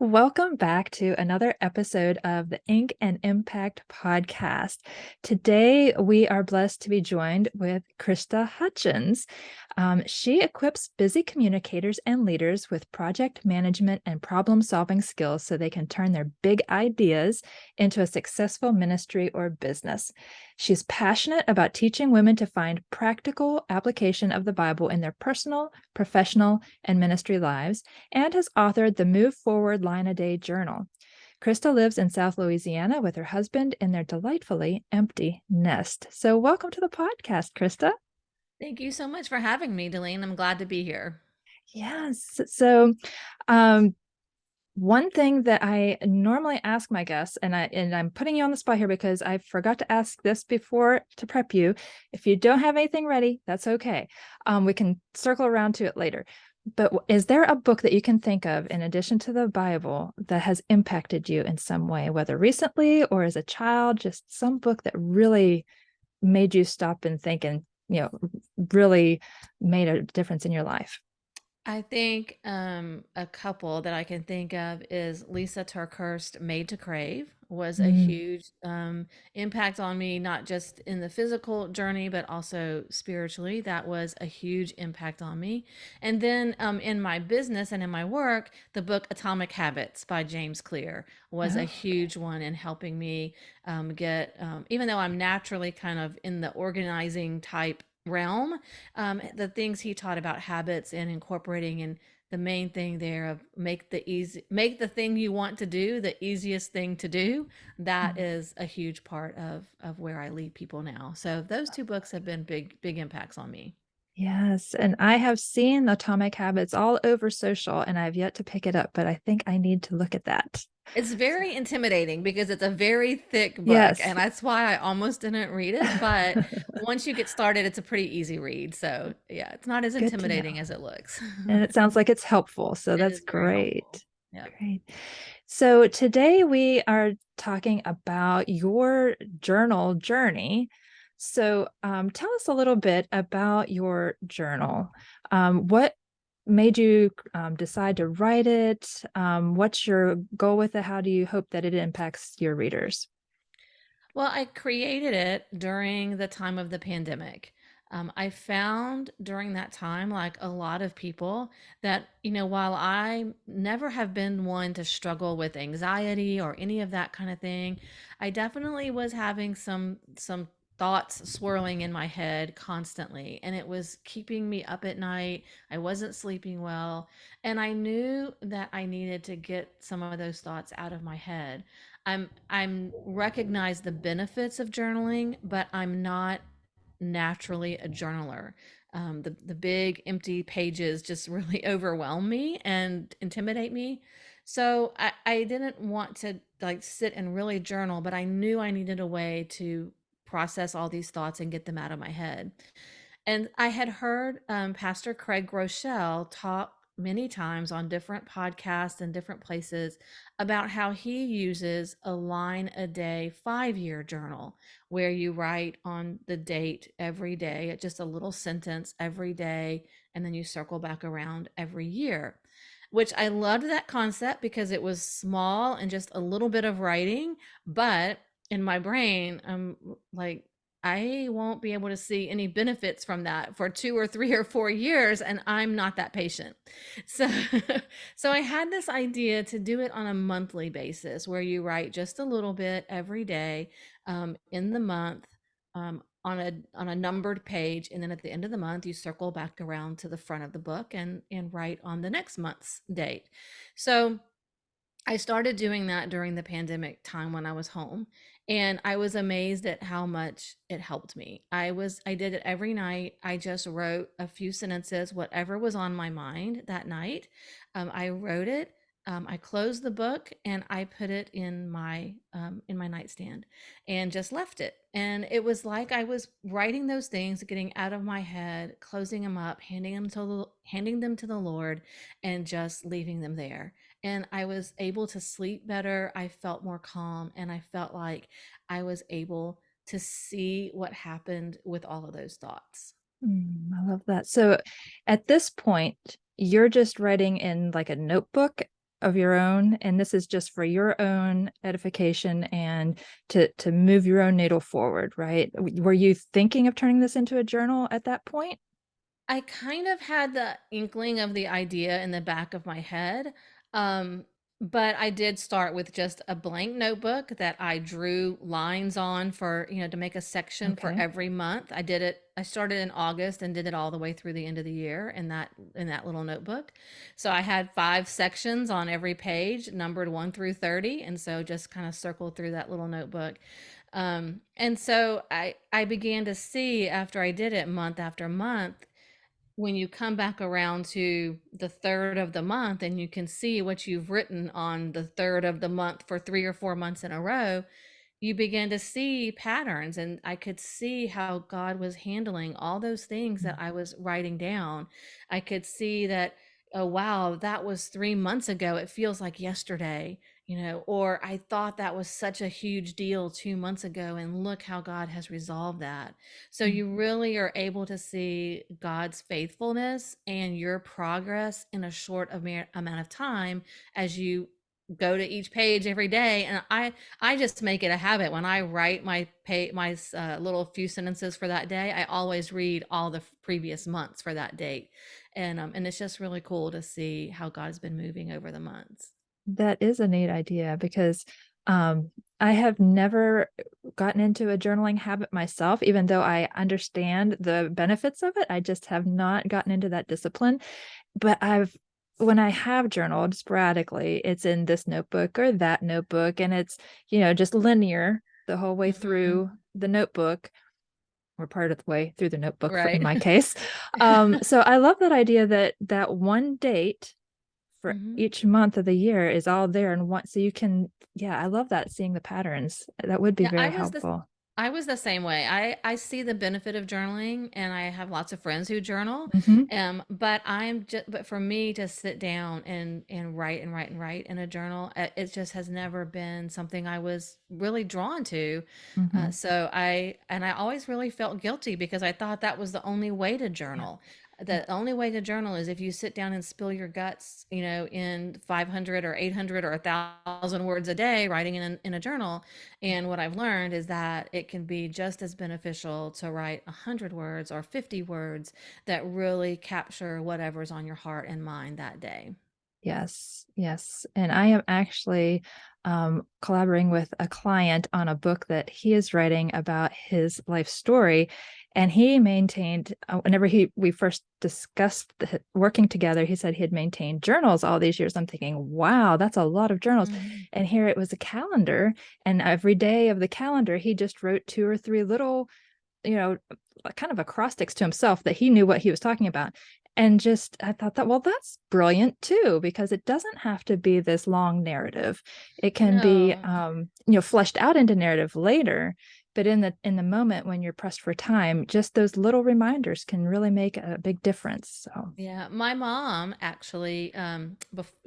Welcome back to another episode of the Ink and Impact podcast. Today, we are blessed to be joined with Christa Hutchins. She equips busy communicators and leaders with project management and problem solving skills so they can turn their big ideas into a successful ministry or business. She's passionate about teaching women to find practical application of the Bible in their personal, professional, and ministry lives, and has authored the Move Forward Line a Day journal. Christa lives in South Louisiana with her husband in their delightfully empty nest. So welcome to the podcast, Christa. Thank you so much for having me, Delene. I'm glad to be here. Yes. So um, one thing that I normally ask my guests, and I'm putting you on the spot here because I forgot to ask this before to prep you. If you don't have anything ready, that's okay. We can circle around to it later. But is there a book that you can think of in addition to the Bible that has impacted you in some way, whether recently or as a child, just some book that really made you stop and think and, really made a difference in your life? I think a couple that I can think of is Lisa Turkhurst, Made to Crave, was a Mm. huge impact on me, not just in the physical journey, but also spiritually. That was a huge impact on me. And then in my business and in my work, the book Atomic Habits by James Clear was a Oh, huge one in helping me even though I'm naturally kind of in the organizing type realm, the things he taught about habits and incorporating, and the main thing there of make the thing you want to do the easiest thing to do. That mm. is a huge part of where I lead people now. So those two books have been big impacts on me. Yes. And I have seen Atomic Habits all over social and I've yet to pick it up, but I think I need to look at that. It's very intimidating because it's a very thick book, Yes. and that's why I almost didn't read it. But once you get started, it's a pretty easy read. So yeah, it's not as Good to know. intimidating as it looks. And it sounds like it's helpful. So It that's is very helpful. great. Yeah. Great. So today we are talking about your journal journey. So tell us a little bit about your journal. What made you decide to write it? What's your goal with it? How do you hope that it impacts your readers? Well, I created it during the time of the pandemic. I found during that time, like a lot of people, that, while I never have been one to struggle with anxiety or any of that kind of thing, I definitely was having some thoughts swirling in my head constantly, and it was keeping me up at night. I wasn't sleeping well, and I knew that I needed to get some of those thoughts out of my head. I'm recognize the benefits of journaling, but I'm not naturally a journaler. The big empty pages just really overwhelm me and intimidate me. So I didn't want to like sit and really journal, but I knew I needed a way to process all these thoughts and get them out of my head. And I had heard Pastor Craig Rochelle talk many times on different podcasts and different places about how he uses a line a day 5 year journal where you write on the date every day, just a little sentence every day, and then you circle back around every year. Which I loved that concept because it was small and just a little bit of writing, but in my brain, I'm like, I won't be able to see any benefits from that for 2 or 3 or 4 years, and I'm not that patient. So, so I had this idea to do it on a monthly basis, where you write just a little bit every day in the month, on a numbered page, and then at the end of the month, you circle back around to the front of the book and write on the next month's date. So I started doing that during the pandemic time when I was home, and I was amazed at how much it helped me. I did it every night. I just wrote a few sentences, whatever was on my mind that night. I wrote it. I closed the book and I put it in my nightstand and just left it. And it was like I was writing those things, getting out of my head, closing them up, handing them to the Lord, and just leaving them there, and I was able to sleep better. I felt more calm, and I felt like I was able to see what happened with all of those thoughts. I love that. So at this point, you're just writing in like a notebook of your own, and this is just for your own edification and to move your own needle forward, right? Were you thinking of turning this into a journal at that point? I kind of had the inkling of the idea in the back of my head. Um, but I did start with just a blank notebook that I drew lines on for, to make a section for Okay. every month. I did it, I started in August and did it all the way through the end of the year in that little notebook. So I had 5 sections on every page, numbered 1 through 30, and so just kind of circled through that little notebook. And so I began to see after I did it month after month, when you come back around to the third of the month and you can see what you've written on the third of the month for 3 or 4 months in a row, you begin to see patterns. And I could see how God was handling all those things that I was writing down. I could see that, oh wow, that was 3 months ago, it feels like yesterday. Or I thought that was such a huge deal 2 months ago, and look how God has resolved that. So Mm. you really are able to see God's faithfulness and your progress in a short amount of time as you go to each page every day. And I just make it a habit when I write my little few sentences for that day. I always read all the previous months for that date, and it's just really cool to see how God's been moving over the months. That is a neat idea because um, I have never gotten into a journaling habit myself, even though I understand the benefits of it. I just have not gotten into that discipline. But when I have journaled sporadically, it's in this notebook or that notebook, and it's, just linear the whole way Hmm. through the notebook, or part of the way through the notebook for, in Right. my case. So I love that idea that that one date for Hmm. each month of the year is all there in one. So you can, yeah, I love that, seeing the patterns. That would be Yeah, very helpful. I was the same way. I see the benefit of journaling, and I have lots of friends who journal. Hmm. But for me to sit down and write and write and write in a journal, it just has never been something I was really drawn to. Hmm. I always really felt guilty because I thought that was the only way to Yeah. journal. Yeah. The only way to journal is if you sit down and spill your guts, in 500 or 800 or 1,000 words a day, writing in a journal. And what I've learned is that it can be just as beneficial to write 100 words or 50 words that really capture whatever's on your heart and mind that day. Yes, yes. And I am actually collaborating with a client on a book that he is writing about his life story. And he maintained, whenever we first discussed working together, he said he had maintained journals all these years. I'm thinking, wow, that's a lot of journals. Mm-hmm. And here it was a calendar. And every day of the calendar, he just wrote two or three little, you know, kind of acrostics to himself that he knew what he was talking about. And just, I thought that, well, that's brilliant too, because it doesn't have to be this long narrative. It can be, No. fleshed out into narrative later. But in the moment when you're pressed for time, just those little reminders can really make a big difference. So, Yeah, my mom actually,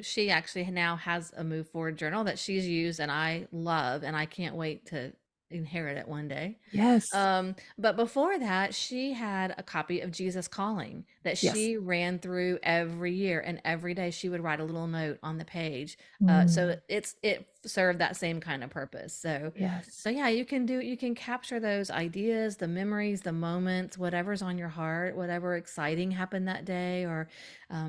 she actually now has a move forward journal that she's used and I love, and I can't wait to inherit it one day. yes, But before that, she had a copy of Jesus Calling that yes. she ran through every year, and every day she would write a little note on the page. So Mm, it served that same kind of purpose. So yes. yeah, you can capture those ideas, the memories, the moments, whatever's on your heart, whatever exciting happened that day, or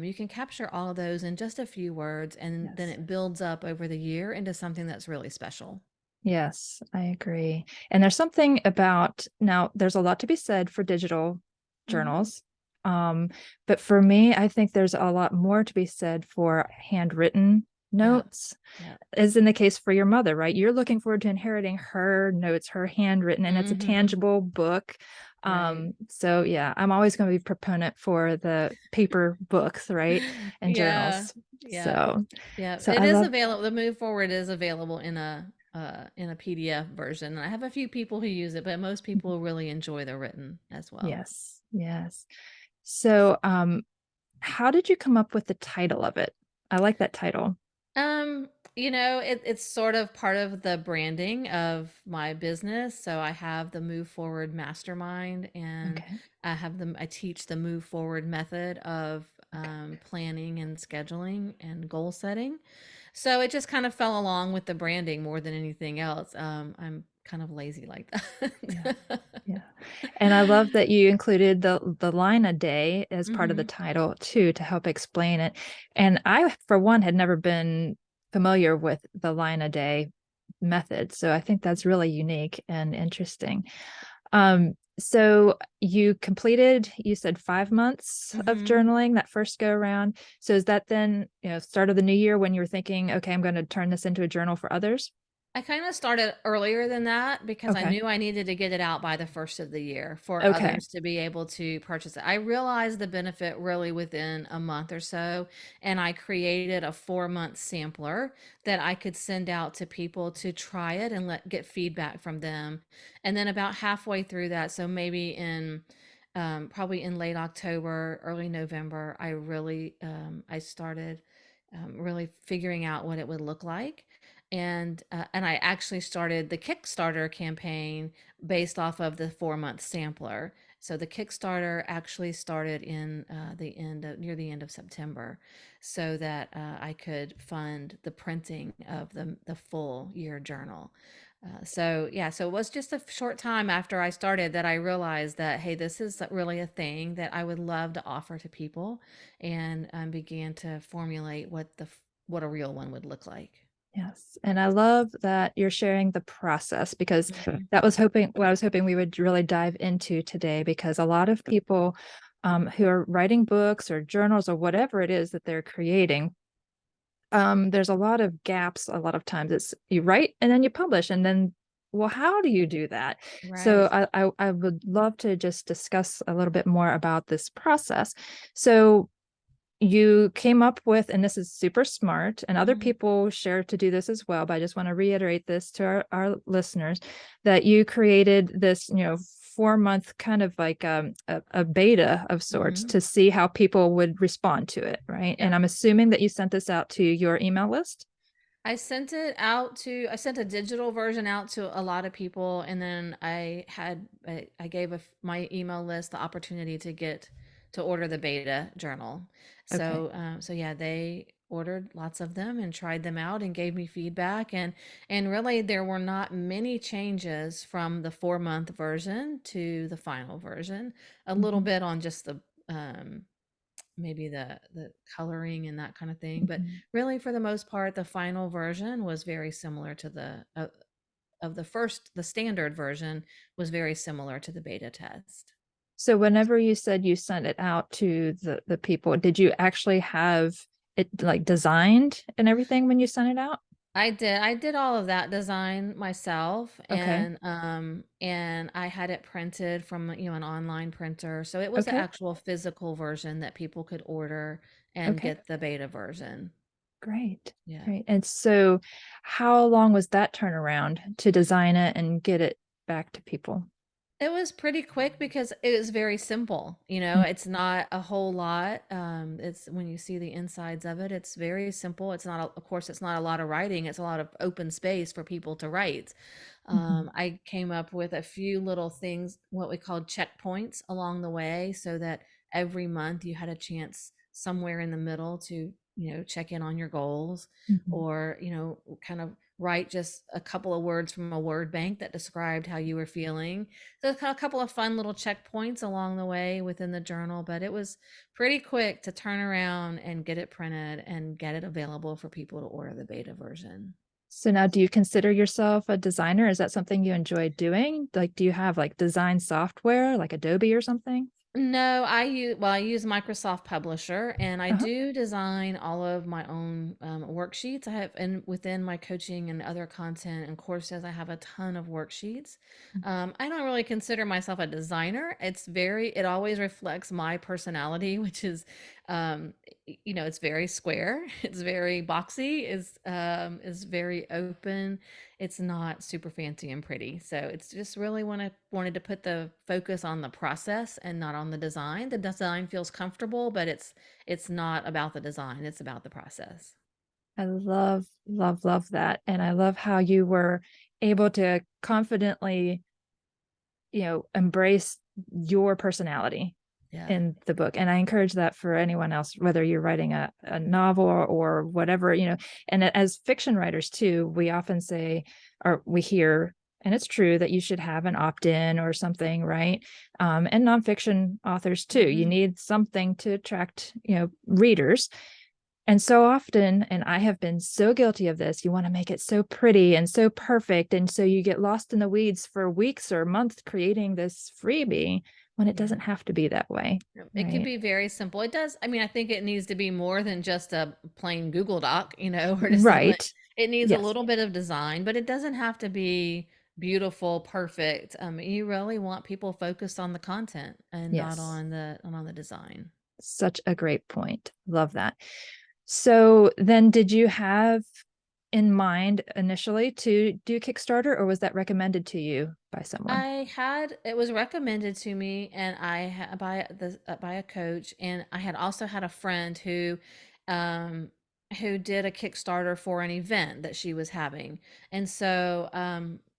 you can capture all of those in just a few words, and then Yes. it builds up over the year into something that's really special. Yes, I agree. And there's something about, now, there's a lot to be said for digital Hmm. journals. Um, but for me, I think there's a lot more to be said for handwritten Yeah. notes, Yeah. as in the case for your mother, right? You're looking forward to inheriting her notes, her handwritten, and it's a Hmm. tangible book. Right. So yeah, I'm always going to be proponent for the paper books, right? And Yeah. journals. Yeah. So, Yeah. so It I is love. available. The Move Forward is available in a PDF version. I have a few people who use it, but most people really enjoy the written as well. Yes, yes. So, how did you come up with the title of it? I like that title. It's sort of part of the branding of my business. So I have the Move Forward Mastermind, and Okay. I teach the Move Forward method of planning and scheduling and goal setting. So it just kind of fell along with the branding more than anything else. I'm kind of lazy like Yeah. that. Yeah. And I love that you included the line a day as part of the Hmm. title too, to help explain it. And I, for one, had never been familiar with the line a day method. So I think that's really unique and interesting. So you completed, you said 5 months of Hmm. journaling that first go around. So is that then, start of the new year when you were thinking, okay, I'm going to turn this into a journal for others? I kind of started earlier than that because I Okay. knew I needed to get it out by the first of the year for Okay. others to be able to purchase it. I realized the benefit really within a month or so, and I created a 4 month sampler that I could send out to people to try it and get feedback from them. And then about halfway through that, so maybe in probably in late October, early November, I started really figuring out what it would look like, and I actually started the Kickstarter campaign based off of the 4 month sampler. So the Kickstarter actually started in the end of near the end of September, so that I could fund the printing of the full year journal. So yeah, so it was just a short time after I started that I realized that, hey, this is really a thing that I would love to offer to people, and began to formulate what a real one would look like. Yes. And I love that you're sharing the process because Mhm. that was hoping what I was hoping we would really dive into today, because a lot of people who are writing books or journals or whatever it is that they're creating, there's a lot of gaps. A lot of times it's you write and then you publish and then, well, how do you do that? So Right. I would love to just discuss a little bit more about this process. So you came up with, and this is super smart, and other Mhm. people share to do this as well, but I just want to reiterate this to our listeners, that you created this, 4 month kind of like a beta of sorts Mhm. to see how people would respond to it, right? And Yep. I'm assuming that you sent this out to your email list. I sent a digital version out to a lot of people, and then I gave my email list the opportunity to order the beta journal. Okay. So yeah, they ordered lots of them and tried them out and gave me feedback, and really there were not many changes from the 4 month version to the final version. A little Mhm. bit on just um maybe the coloring and that kind of thing, but Mhm. really for the most part the final version was very similar to the of the standard version was very similar to the beta test. So whenever you said you sent it out to the people, did you actually have it like designed and everything when you sent it out? I did all of that design myself, Okay. and I had it printed from, an online printer. So it was the Okay. actual physical version that people could order and Okay. get the beta version. Great. Yeah. Great. And so how long was that turnaround to design it and get it back to people? It was pretty quick because it was very simple. Mm. It's not a whole lot. It's when you see the insides of it, it's very simple. It's not, of course, it's not a lot of writing. It's a lot of open space for people to write. Mhm. I came up with a few little things, what we called checkpoints along the way, so that every month you had a chance somewhere in the middle to, check in on your goals, Mhm. or, kind of write just a couple of words from a word bank that described how you were feeling. So a couple of fun little checkpoints along the way within the journal, but it was pretty quick to turn around and get it printed and get it available for people to order the beta version. So now do you consider yourself a designer? Is that something you enjoy doing? Like, do you have like design software like Adobe or something? No, I use Microsoft Publisher, and I Uh-huh. do design all of my own worksheets. I have, and within my coaching and other content and courses, I have a ton of worksheets. I don't really consider myself a designer. It always reflects my personality, which is, it's very square, it's very boxy, is very open. It's not super fancy and pretty. So it's just really wanted to put the focus on the process and not on the design. The design feels comfortable, but it's not about the design, it's about the process. I love, love, love that. And I love how you were able to confidently, embrace your personality. Yeah. in the book. And I encourage that for anyone else, whether you're writing a novel or whatever, and as fiction writers too, we often say, or we hear, and it's true, that you should have an opt-in or something, right? And nonfiction authors too. You Hmm. need something to attract, readers. And so often, and I have been so guilty of this, you want to make it so pretty and so perfect. And so you get lost in the weeds for weeks or months creating this freebie when it Yeah. doesn't have to be that way. It could Right. be very simple. It does. I mean, I think it needs to be more than just a plain Google Doc, or just something. Right. It needs a Yes. little bit of design, but it doesn't have to be beautiful, perfect. You really want people focused on the content and not Yes. on the design. Such a great point. Love that. So then, did you have in mind initially to do Kickstarter, or was that recommended to you by someone? It was recommended to me, and by a coach, and I had also had a friend um, who did a Kickstarter for an event that she was having, and so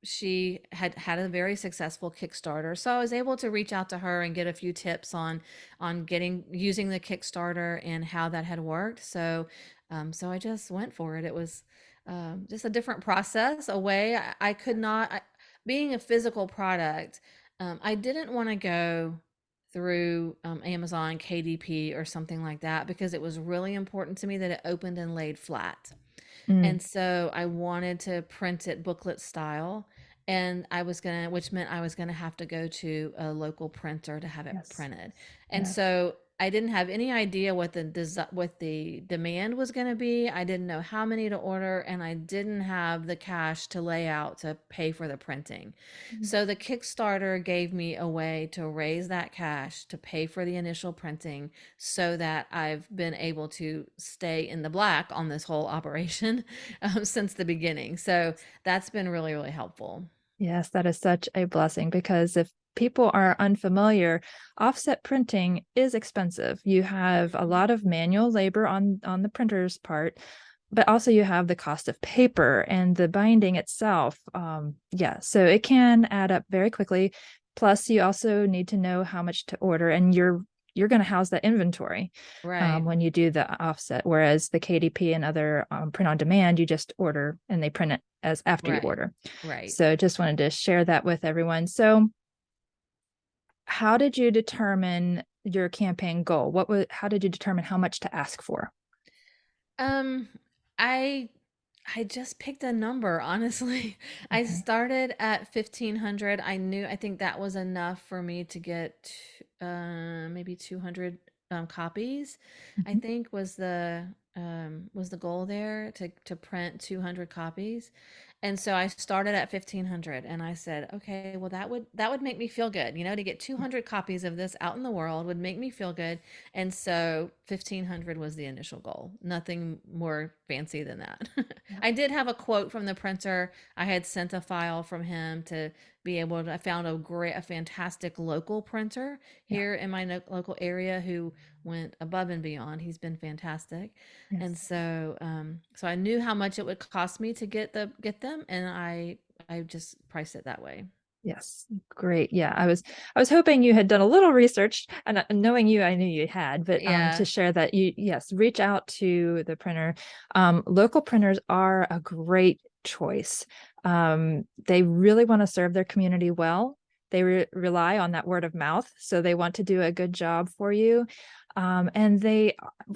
she had had a very successful Kickstarter. So I was able to reach out to her and get a few tips on getting using the Kickstarter and how that had worked. So I just went for it. It was just a different process, a way I could not. Being a physical product, I didn't want to go through Amazon KDP or something like that because it was really important to me that it opened and laid flat. Mm, And so I wanted to print it booklet style. And which meant I was gonna have to go to a local printer to have it yes. printed. And Yes. so I didn't have any idea what the demand was going to be. I didn't know how many to order, and I didn't have the cash to lay out to pay for the printing. So the Kickstarter gave me a way to raise that cash to pay for the initial printing so that I've been able to stay in the black on this whole operation since the beginning. So that's been really, really helpful. Yes, that is such a blessing because if people are unfamiliar, offset printing is expensive. You have a lot of manual labor on the printer's part, but also you have the cost of paper and the binding itself. Yeah, so it can add up very quickly. Plus, you also need to know how much to order, and you're going to house that inventory Right, when you do the offset. Whereas the KDP and other print on demand, you just order and they print it as after you right, order. right. So just wanted to share that with everyone. So how did you determine your campaign goal? How did you determine how much to ask for? Um, I I just picked a number, honestly. I Okay. started at 1500. I think that was enough for me to get maybe 200 copies. I Mhm. think was the goal there to print 200 copies. And so I started at 1500 and I said, "Okay, well that would make me feel good. To get 200 copies of this out in the world would make me feel good." And so 1500 was the initial goal. Nothing more fancy than that. Yeah. I did have a quote from the printer. I had sent a file from him to be able to, I found a fantastic local printer Yeah. here in my local area who went above and beyond. He's been fantastic. And Yes. so I knew how much it would cost me to get them, and I just priced it that way. Yes. Great. Yeah. I was hoping you had done a little research, and knowing you, I knew you had, but to Yeah, share that, yes, reach out to the printer. Local printers are a great choice. They really want to serve their community well. They rely on that word of mouth, so they want to do a good job for you. And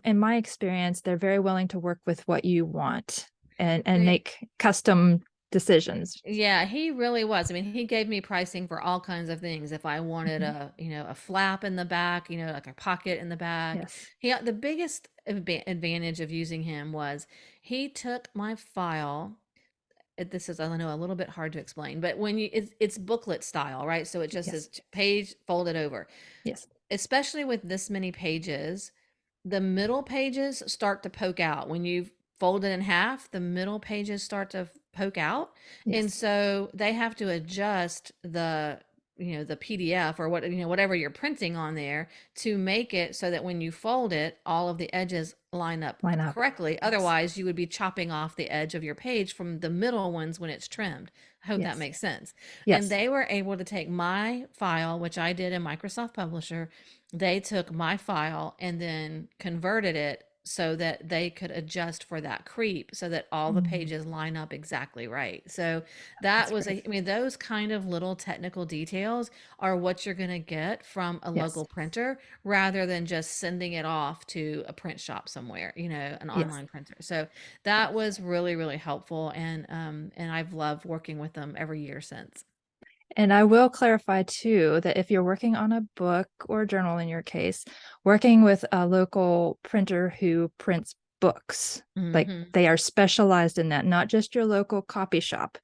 in my experience, they're very willing to work with what you want and they make custom decisions. Yeah, he really was. I mean, he gave me pricing for all kinds of things. If I wanted Mhm. a flap in the back, like a pocket in the back. Yes. The biggest advantage of using him was he took my file. This is, I know, a little bit hard to explain, but it's booklet style, right? So it just Yes. says page folded over. Yes. Especially with this many pages, the middle pages start to poke out. When you fold it in half, the middle pages start to poke out. And Yes. so they have to adjust the PDF or whatever you're printing on there, to make it so that when you fold it, all of the edges line up Line up. correctly. Yes. Otherwise, you would be chopping off the edge of your page from the middle ones when it's trimmed. I hope that Yes. makes sense. And Yes. they were able to take my file, which I did in Microsoft Publisher. They took my file and then converted it so that they could adjust for that creep so that all the Mm, pages line up exactly right. So that's that was great. I mean, those kind of little technical details are what you're going to get from a Yes. local printer rather than just sending it off to a print shop somewhere, an Yes. online printer. So that Yes. was really, really helpful. And I've loved working with them every year since. And I will clarify too that if you're working on a book or journal in your case, working with a local printer who prints books, like Hmm. they are specialized in that, not just your local copy shop.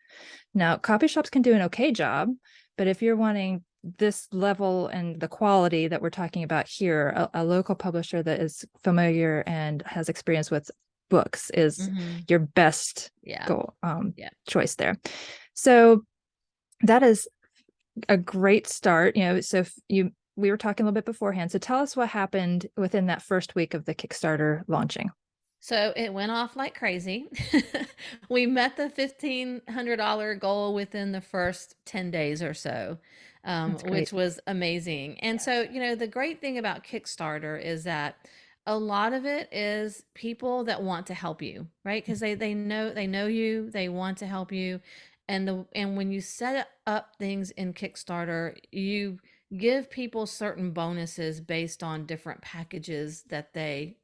Now, copy shops can do an okay job, but if you're wanting this level and the quality that we're talking about here, a local publisher that is familiar and has experience with books is Hmm. your best Yeah. goal Yeah. choice there. So that is a great start. So if you we were talking a little bit beforehand. So tell us what happened within that first week of the Kickstarter launching. So it went off like crazy. We met the $1,500 goal within the first 10 days or so, That's great. which was amazing. And so, Yes. the great thing about Kickstarter is that a lot of it is people that want to help you, right? Because they know you, they want to help you. And when you set up things in Kickstarter, you give people certain bonuses based on different packages that they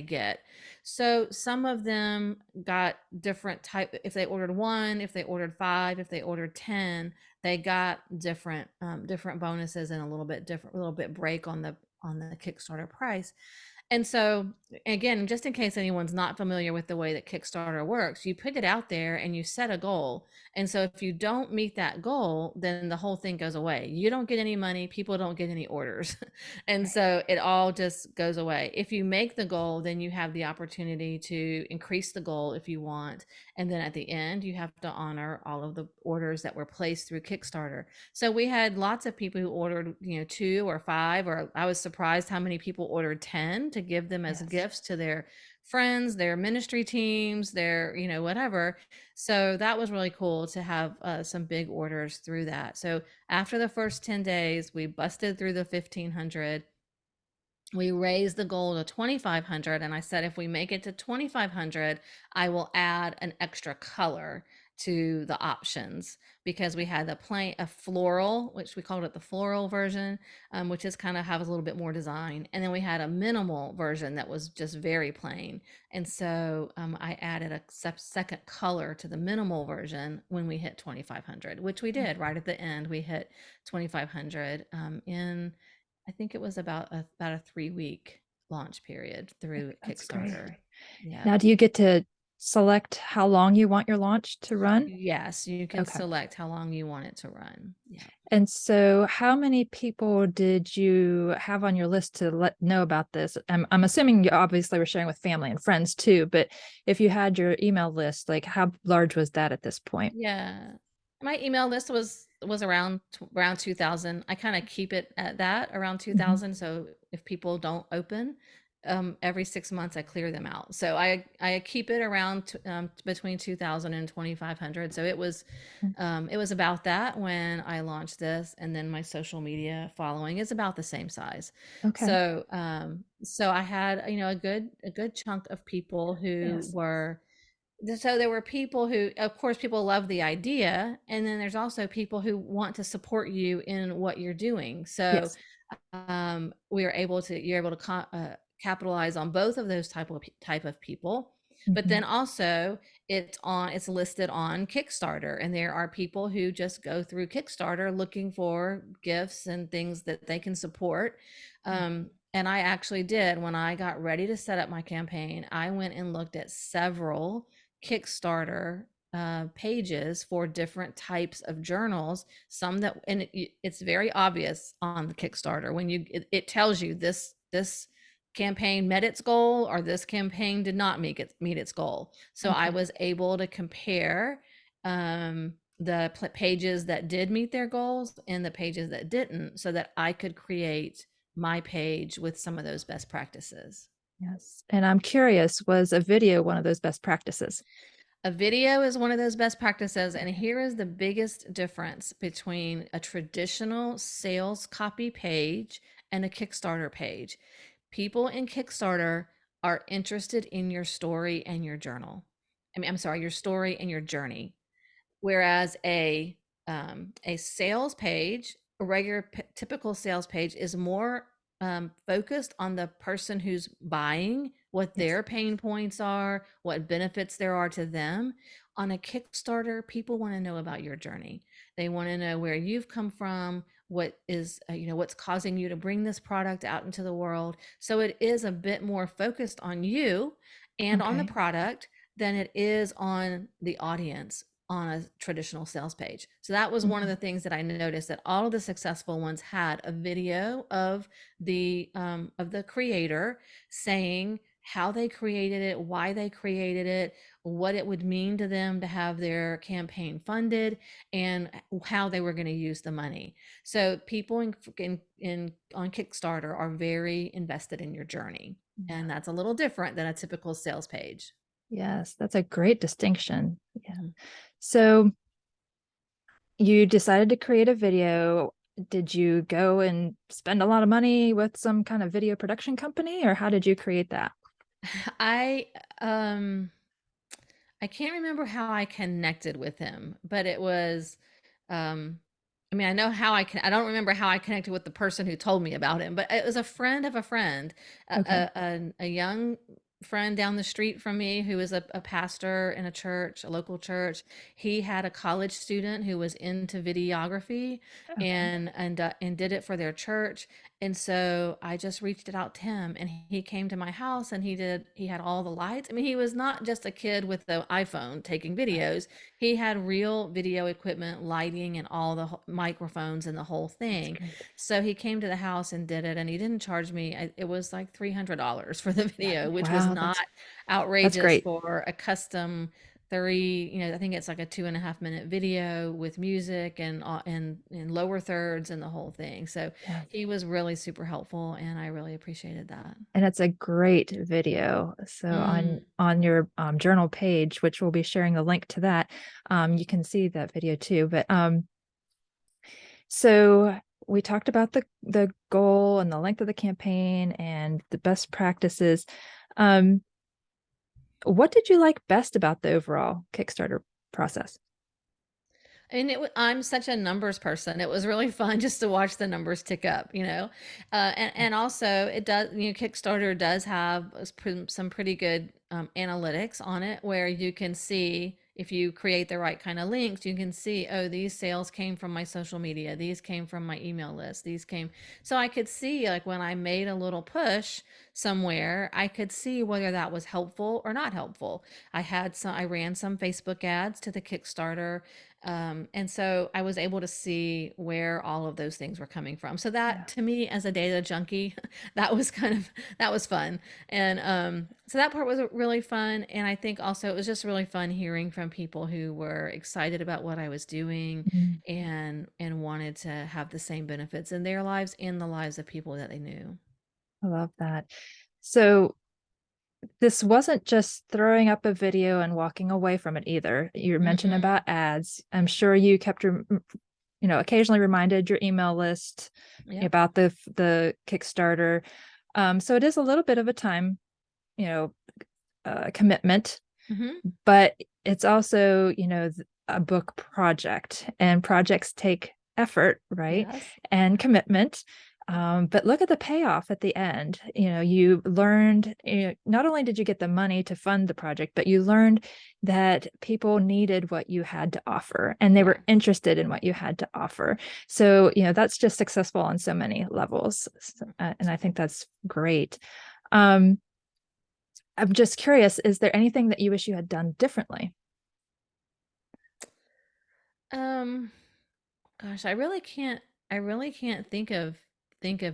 get. So some of them got different type. If they ordered one, if they ordered five, if they ordered 10, they got different bonuses and a little bit break on the Kickstarter price. And so, again, just in case anyone's not familiar with the way that Kickstarter works, you put it out there and you set a goal. And so, if you don't meet that goal, then the whole thing goes away. You don't get any money, people don't get any orders. And Right. so, it all just goes away. If you make the goal, then you have the opportunity to increase the goal if you want. And then at the end, you have to honor all of the orders that were placed through Kickstarter. So we had lots of people who ordered, two or five, or I was surprised how many people ordered 10 to give them as Yes. gifts to their friends, their ministry teams, their, whatever. So that was really cool to have some big orders through that. So after the first 10 days, we busted through the 1,500. We raised the goal to 2,500, and I said if we make it to 2,500, I will add an extra color to the options, because we had a floral, which we called it the floral version, which is kind of has a little bit more design, and then we had a minimal version that was just very plain. And so I added a second color to the minimal version when we hit 2,500, which we did right at the end. We hit 2,500 in, I think it was about a 3-week launch period through That's great. Kickstarter. Yeah. Now, do you get to select how long you want your launch to run? Yes, you can Okay. select how long you want it to run. Yeah. And so, how many people did you have on your list to let know about this? I'm assuming you obviously were sharing with family and friends too, but if you had your email list, like how large was that at this point? Yeah. My email list was around 2000. I kind of keep it at that around Mhm. 2000, so if people don't open, every 6 months I clear them out. So I keep it around between 2000 and 2,500. So it was about that when I launched this, and then my social media following is about the same size. Okay. So I had, a good chunk of people who Yes. were so there were people who, of course, people love the idea, and then there's also people who want to support you in what you're doing. So Yes. you're able to capitalize on both of those type of people. But then Mhm. also it's listed on Kickstarter, and there are people who just go through Kickstarter looking for gifts and things that they can support. And I actually did, when I got ready to set up my campaign, I went and looked at several Kickstarter pages for different types of journals. Some that, and it's very obvious on the Kickstarter when it tells you this campaign met its goal, or this campaign did not meet its goal. So I Okay. was able to compare pages that did meet their goals and the pages that didn't, so that I could create my page with some of those best practices. Yes. And I'm curious, was a video one of those best practices? A video is one of those best practices. And Okay. here is the biggest difference between a traditional sales copy page and a Kickstarter page. People in Kickstarter are interested in your story and your journal. I'm sorry, your story and your journey. Whereas a sales page, a regular typical sales page, is more focused on the person who's buying, what Yes. their pain points are, what benefits there are to them. On a Kickstarter, people want to know about your journey. They want to know where you've come from, what is what's causing you to bring this product out into the world. So it is a bit more focused on you and on the Okay. product than it is on the audience on a traditional sales page. So that was one of the Mhm. things that I noticed, that all of the successful ones had a video of the creator saying how they created it, why they created it, what it would mean to them to have their campaign funded, and how they were going to use the money. So people in on Kickstarter are very invested in your journey, Yeah. and that's a little different than a typical sales page. Yes, that's a great distinction. Yeah. Mhm. So you decided to create a video. Did you go and spend a lot of money with some kind of video production company, or how did you create that? I um I can't remember how I connected with him, but it was, um, I know how I don't remember how I connected with the person who told me about him, but it was a friend of a friend, Okay. a young friend down the street from me who was a pastor in a church, a local church. He had a college student who was into videography Okay. and did it for their church. And so I just reached it out to him, and he came to my house, and he had all the lights. He was not just a kid with the iPhone taking Right. videos. He had real video equipment, lighting, and all the microphones and the whole That's thing. great. So he came to the house and did it, and he didn't charge me. It was like $300 for the video, which was Wow, not that's outrageous great. for a custom 30, I think it's like a 2.5 minute video with music and lower thirds and the whole thing. So Yes. he was really super helpful, and I really appreciated that. And it's a great video. So Mm, on your journal page, which we'll be sharing the link to that, you can see that video too. But so we talked about the goal and the length of the campaign and the best practices. Um, what did you like best about the overall Kickstarter process? and I'm such a numbers person. It was really fun just to watch the numbers tick up, and also it does, Kickstarter does have some pretty good analytics on it, where you can see, if you create the right kind of links, you can see, oh, these sales came from my social media, these came from my email list, so I could see, like, when I made a little push somewhere, I could see whether that was helpful or not helpful. I ran some Facebook ads to the Kickstarter, and so I was able to see where all of those things were coming from. So Yeah. that, to me, as a data junkie, that was fun. And so that part was really fun. And I think also it was just really fun hearing from people who were excited about what I was doing, Mhm. and wanted to have the same benefits in their lives and the lives of people that they knew. I love that. So this wasn't just throwing up a video and walking away from it either. You mentioned Mm-hmm. about ads. I'm sure you kept occasionally reminded your email list Yep. about the Kickstarter. So it is a little bit of a time, you know, commitment, Mm-hmm. but it's also, a book project, and projects take effort, right? Yes. And commitment. But look at the payoff at the end. You learned, not only did you get the money to fund the project, but you learned that people needed what you had to offer and they Yeah. were interested in what you had to offer. So, that's just successful on so many levels. And I think that's great. Um, I'm just curious, is there anything that you wish you had done differently? Um, Gosh, I really can't think of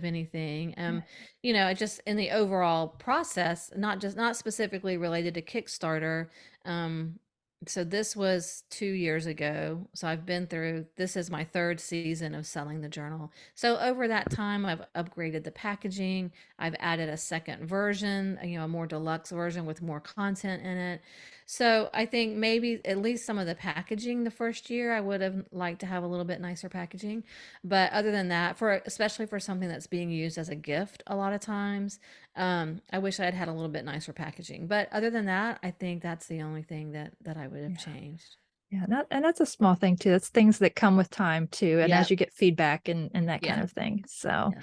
anything. I just, in the overall process, not specifically related to Kickstarter, um, So this was 2 years ago. So I've been through, this is my third season of selling the journal. So over that time, I've upgraded the packaging. I've added a second version, a more deluxe version with more content in it. So I think maybe at least some of the packaging the first year, I would have liked to have a little bit nicer packaging. But other than that, especially for something that's being used as a gift a lot of times, I wish I had had a little bit nicer packaging, but other than that, I think that's the only thing that I would have Yeah. changed. Yeah, and that's a small thing too. That's things that come with time too, and as Yep. you get feedback and that kind Yeah. of thing. So, Yeah.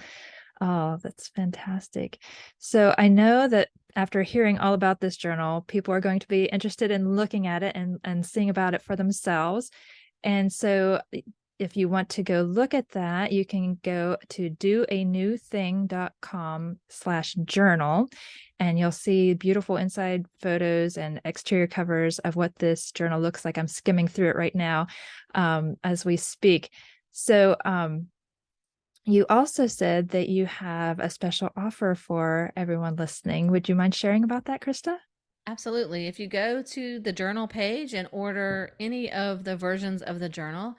oh, that's fantastic. So I know that after hearing all about this journal, people are going to be interested in looking at it and seeing about it for themselves. And so if you want to go look at that, you can go to doanewthing.com/journal, and you'll see beautiful inside photos and exterior covers of what this journal looks like. I'm skimming through it right now as we speak. So you also said that you have a special offer for everyone listening. Would you mind sharing about that, Christa? Absolutely. If you go to the journal page and order any of the versions of the journal,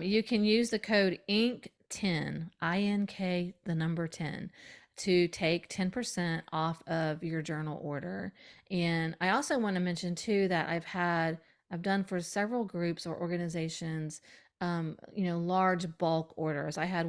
you can use the code INK10, INK, the number 10, to take 10% off of your journal order. And I also want to mention too that I've done for several groups or organizations, large bulk orders. I had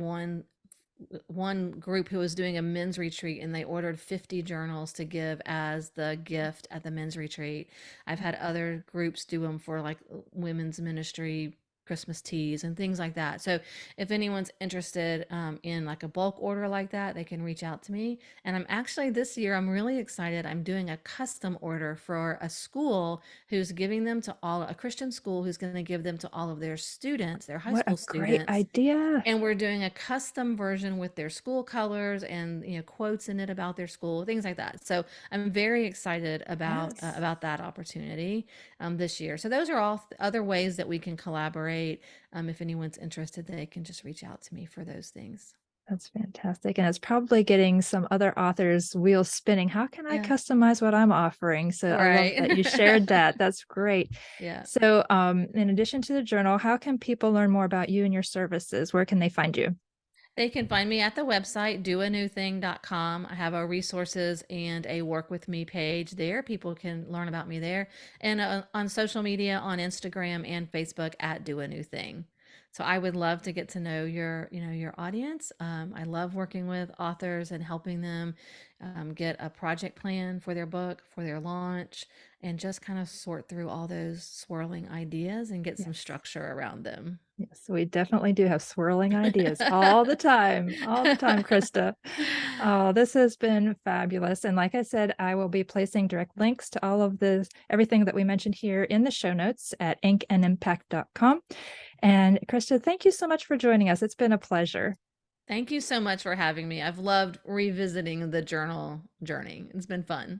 one group who was doing a men's retreat and they ordered 50 journals to give as the gift at the men's retreat. I've had other groups do them for like women's ministry, Christmas teas, and things like that. So if anyone's interested in like a bulk order like that, they can reach out to me. And I'm actually this year, I'm really excited. I'm doing a custom order for a school who's giving them to a Christian school who's going to give them to all of their students, their high What a school great students, idea. and we're doing a custom version with their school colors and quotes in it about their school, things like that. So I'm very excited Yes. about that opportunity this year. So those are all other ways that we can collaborate. If anyone's interested, they can just reach out to me for those things. That's fantastic. And it's probably getting some other authors' wheels spinning. How can I Yeah. customize what I'm offering? So I love Right. that you shared that. That's great. Yeah. So, in addition to the journal, how can people learn more about you and your services? Where can they find you? They can find me at the website, doanewthing.com. I have a resources and a work with me page there. People can learn about me there. And on social media, on Instagram and Facebook at Do a New Thing. So I would love to get to know your audience. I love working with authors and helping them get a project plan for their book, for their launch, and just kind of sort through all those swirling ideas and get some Yes. structure around them. Yes, we definitely do have swirling ideas all the time, Krista. Oh, this has been fabulous. And like I said, I will be placing direct links to all of this, everything that we mentioned here in the show notes at inkandimpact.com. And Krista, thank you so much for joining us. It's been a pleasure. Thank you so much for having me. I've loved revisiting the journal journey. It's been fun.